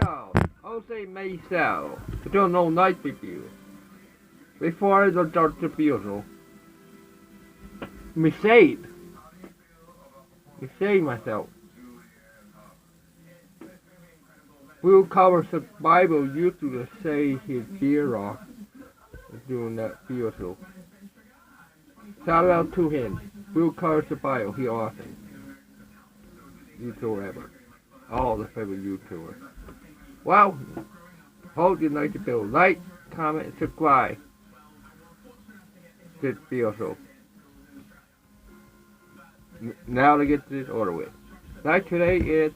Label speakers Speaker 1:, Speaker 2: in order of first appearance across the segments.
Speaker 1: Now, I'll say myself. I don't know night review. Before I start the video, me say myself. BlueCollarSurvival used to say his beer off during that video. Shout out to him. BlueCollarSurvival, he awesome. YouTuber ever. All the favorite YouTubers. Well, hope you like the video. Like, comment, and subscribe. This video. Now to get this order with. Like today is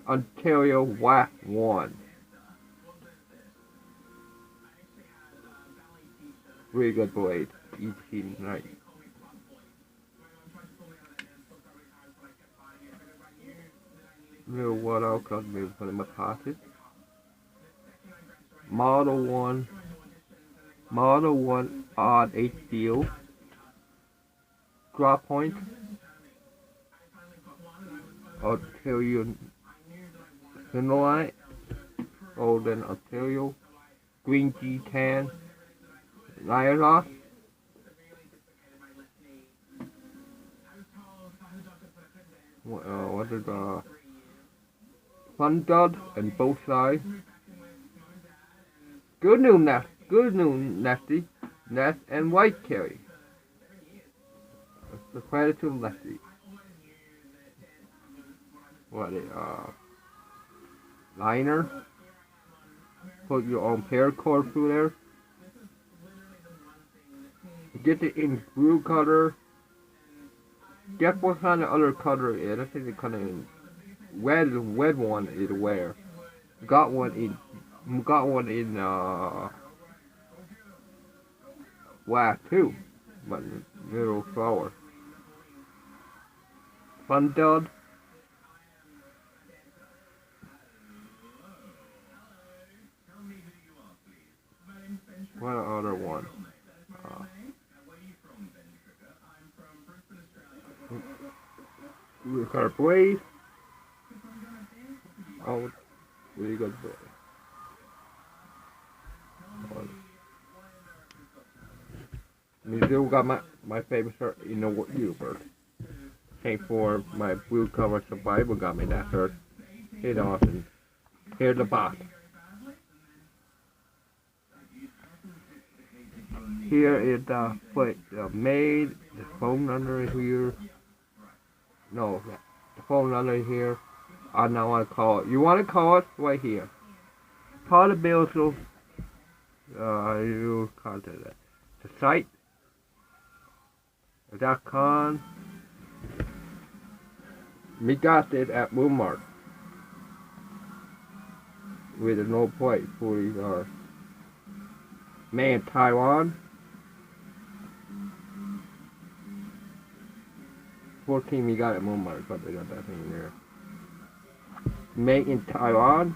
Speaker 1: Ontario WAC 1. Really good blade each night. Little what else got me put in my pocket. Model 1 odd 8 steel. Drop point. Ontario Light, Golden Ontario, Green G10, Lion. What is Fun Dud and both sides. Good news, Nasty, Nest and White Carry. The credit to Nasty. What is liner? Put your own paracord through there. Get it in blue color. Guess what kind of other color it is? I think the kind of red one is where. Got one in black too, but little flower. Fun Dud. What other one? We got a blade. Oh, really good blade. We still got my favorite shirt, you know what, YouTuber. Came for my BlueCollarSurvival, got me that shirt. It's awesome. Here's the box. Here is the made, the phone number here. No, the phone number here. I now want to call it. You want to call it right here. Call the bill so you contact it. The site .com. We got it at Walmart with a no plate for made in Taiwan. 14 we got at Walmart, but they got that thing there. Made in Taiwan.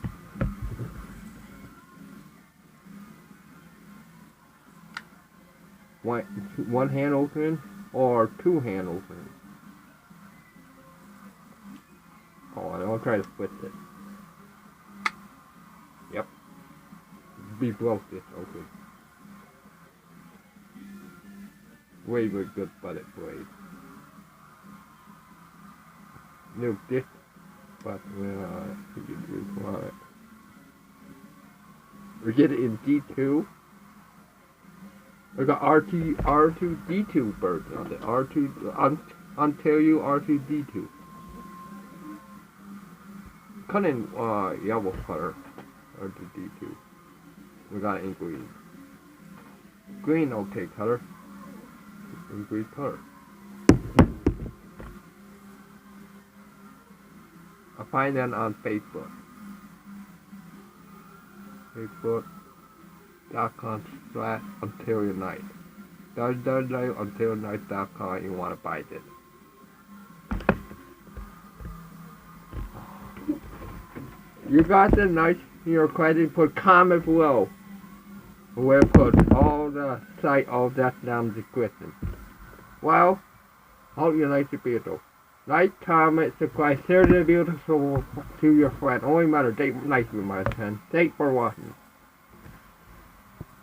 Speaker 1: One hand opening or two hand openings. Oh, I'll try to split it. Yep. We broke this open. Way good butted blade. New this, but we get it in D2. We got R2D2 birds on it. Ontario R2D2. Kind of yellow color. R2D2. We got it in green. Green okay color. In green color. I find that on Facebook. Facebook.com/Ontarioknife. www.ontarioKnife.com. You want to buy this. You got the knife in your credit, put comment below. We'll put all the site, all that down in the description. Well, hope you like the video. Like, comment, subscribe, share the video to your friend. Only matter, take nice with my 10. Thanks for watching.